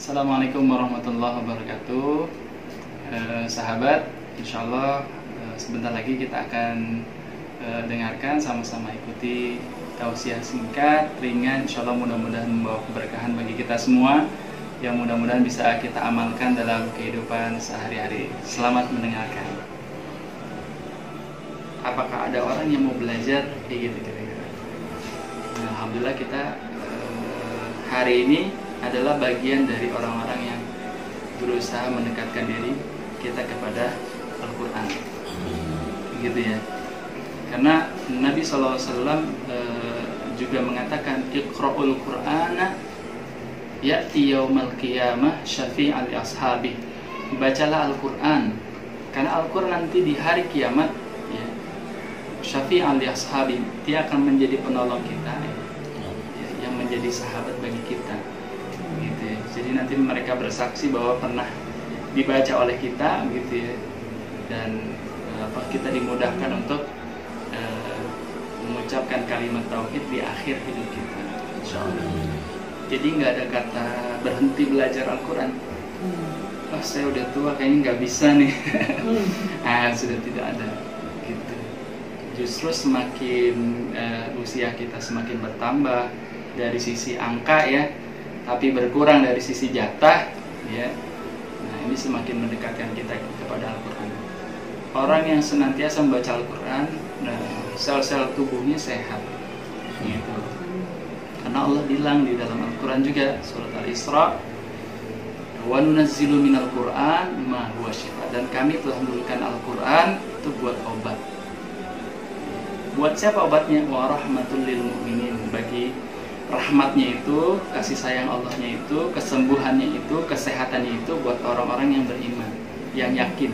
Assalamualaikum warahmatullahi wabarakatuh. Sahabat, insya Allah sebentar lagi kita akan dengarkan sama-sama ikuti tausiah singkat, ringan, insya Allah mudah-mudahan membawa keberkahan bagi kita semua, yang mudah-mudahan bisa kita amalkan dalam kehidupan sehari-hari. Selamat mendengarkan. Apakah ada orang yang mau belajar kayak gitu kira-kira? Alhamdulillah kita hari ini adalah bagian dari orang-orang yang berusaha mendekatkan diri kita kepada Al-Quran, gitu ya. Karena Nabi SAW juga mengatakan Iqra'ul Qur'ana ya'ti yaumal qiyamah syafi'an li ashabih. Bacalah Al-Quran, karena Al-Quran nanti di hari kiamat ya, syafi'an li ashabih, dia akan menjadi penolong kita ya, yang menjadi sahabat bagi kita gitu ya. Jadi nanti mereka bersaksi bahwa pernah dibaca oleh kita gitu ya, dan kita dimudahkan untuk mengucapkan kalimat tauhid di akhir hidup kita, insyaallah. Jadi nggak ada kata berhenti belajar Al-Quran. Oh, saya udah tua kayaknya nggak bisa nih. Sudah tidak ada gitu. Justru semakin usia kita semakin bertambah dari sisi angka ya, tapi berkurang dari sisi jatah ya. Nah, ini semakin mendekatkan kita kepada Al-Quran. Orang yang senantiasa membaca Al-Quran, sel-sel tubuhnya sehat gitu. Karena Allah bilang di dalam Al-Quran juga, surat Al-Isra, wa nunazzilu minal Qur'an ma huwa syifa, dan kami telah menurunkan Al-Quran itu buat obat. Buat siapa obatnya? Wa rahmatul lil mu'minin, bagi rahmatnya itu, kasih sayang Allahnya itu, kesembuhannya itu, kesehatannya itu buat orang-orang yang beriman, yang yakin.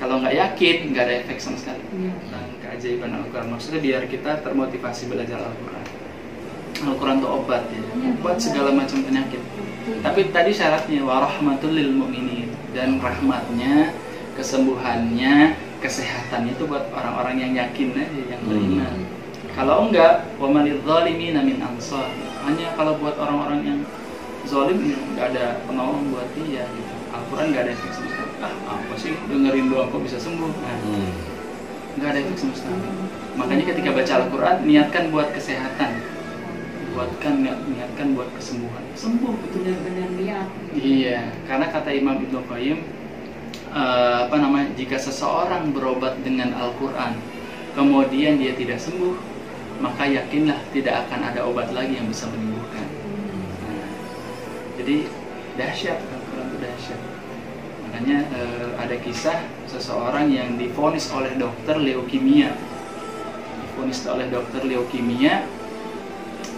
Kalau nggak yakin, nggak ada efek sama sekali. Dan keajaiban Al-Quran maksudnya biar kita termotivasi belajar Al-Quran. Al-Quran itu obat ya, obat segala macam penyakit. Tapi tadi syaratnya wa rahmatul lil mu'minin, dan rahmatnya, kesembuhannya, kesehatannya itu buat orang-orang yang yakin aja, yang beriman. Kalau enggak, wa malidh zalimina min ansar, hanya kalau buat orang-orang yang zalim nggak ada penolong buat dia gitu. Al-Quran nggak ada efek sama sekali. Apa sih dengerin doa kok bisa sembuh? Nggak ada efek sama sekali. Makanya ketika baca Al-Quran, niatkan buat kesehatan, niatkan buat kesembuhan. Sembuh betul-betul niat. Iya, karena kata Imam Ibnu Qayyim, jika seseorang berobat dengan Al-Quran, kemudian dia tidak sembuh, maka yakinlah tidak akan ada obat lagi yang bisa menyembuhkan. Jadi dahsyat, Al-Quran itu dahsyat. Makanya ada kisah seseorang yang divonis oleh dokter leukemia.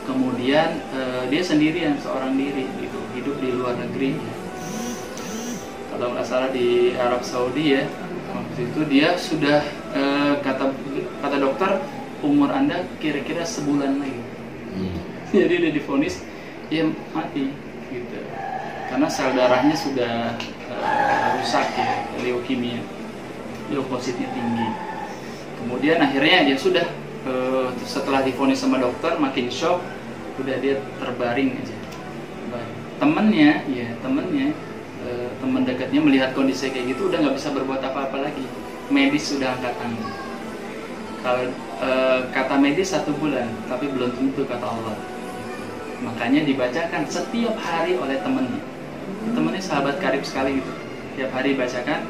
Kemudian dia sendirian, seorang diri gitu, hidup di luar negeri. Kalau nggak salah di Arab Saudi ya. Waktu itu dia sudah kata dokter, umur Anda kira-kira sebulan lagi. Jadi dia divonis dia mati gitu. Karena sel darahnya sudah rusak ya, leukemia, leukositnya tinggi. Kemudian akhirnya ya sudah, setelah divonis sama dokter makin shock, udah dia terbaring aja. Temennya teman dekatnya melihat kondisi kayak gitu udah nggak bisa berbuat apa-apa lagi. Medis sudah angkat tangan. Kalau kata medis 1 bulan, tapi belum tentu kata Allah. Makanya dibacakan setiap hari oleh temannya. Temannya sahabat karib sekali gitu. Tiap hari dibacakan,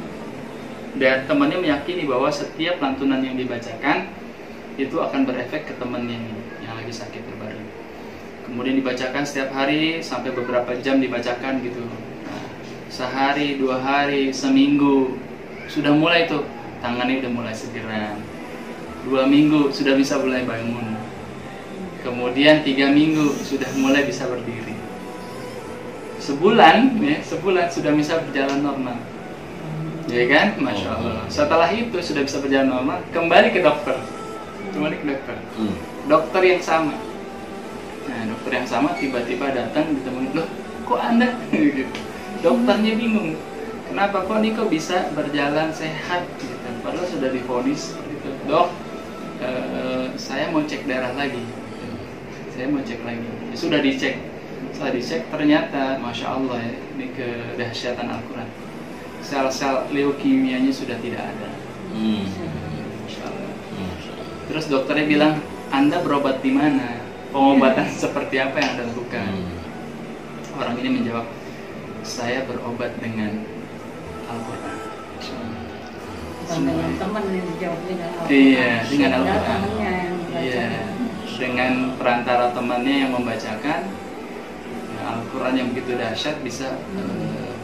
dan temannya meyakini bahwa setiap lantunan yang dibacakan itu akan berefek ke temannya yang lagi sakit terbaring. Kemudian dibacakan setiap hari sampai beberapa jam dibacakan gitu. Sehari, 2 hari, seminggu, sudah mulai tuh tangannya udah mulai segeran. 2 minggu sudah bisa mulai bangun. Kemudian 3 minggu sudah mulai bisa berdiri. Sebulan sudah bisa berjalan normal. Ya kan? Masya Allah. Setelah itu sudah bisa berjalan normal, kembali ke dokter. Dokter yang sama. Nah, dokter yang sama tiba-tiba datang ditemuin, loh kok Anda? Gitu. Dokternya bingung, kenapa kok nih kok bisa berjalan sehat gitu. Padahal sudah divonis gitu. Dok, saya mau cek darah lagi. Ya, sudah dicek, Setelah dicek ternyata Masya Allah ya, ini kedahsyatan Al-Quran, sel-sel leukemianya sudah tidak ada. Masya Allah. Terus dokternya bilang, Anda berobat di mana? Pengobatan seperti apa yang Anda lakukan? Orang ini menjawab, saya berobat dengan Al-Quran. Dengan teman yang dijawab dengan Al-Quran. Iya, dengan Al-Quran. Temannya yang membacakan. Iya, dengan perantara temannya yang membacakan Al-Quran yang begitu dahsyat bisa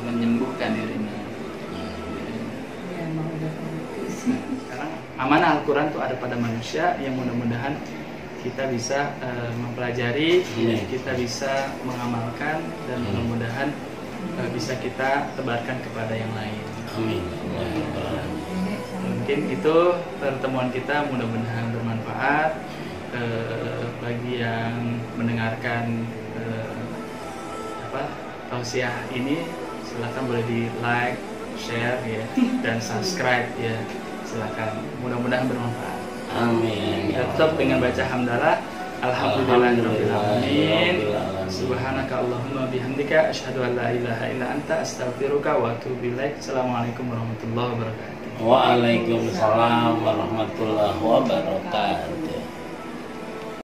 menyembuhkan dirinya. Ya, mau udah bagus. Nah, sekarang amanah Al-Quran itu ada pada manusia yang mudah-mudahan kita bisa mempelajari, kita bisa mengamalkan, dan mudah-mudahan bisa kita tebarkan kepada yang lain. Amin. Mungkin itu pertemuan kita, mudah-mudahan bermanfaat bagi yang mendengarkan tausiah ini. Silakan boleh di like, share ya, dan subscribe ya. Silakan, mudah-mudahan bermanfaat. Amin. Tetap dengan baca hamdalah. Alhamdulillahirabbil alamin. Subhanaka Allahumma bihamdika asyhadu an la ilaha illa anta astaghfiruka wa atubu ilaik. Assalamualaikum warahmatullahi wabarakatuh. Waalaikumsalam warahmatullahi wabarakatuh.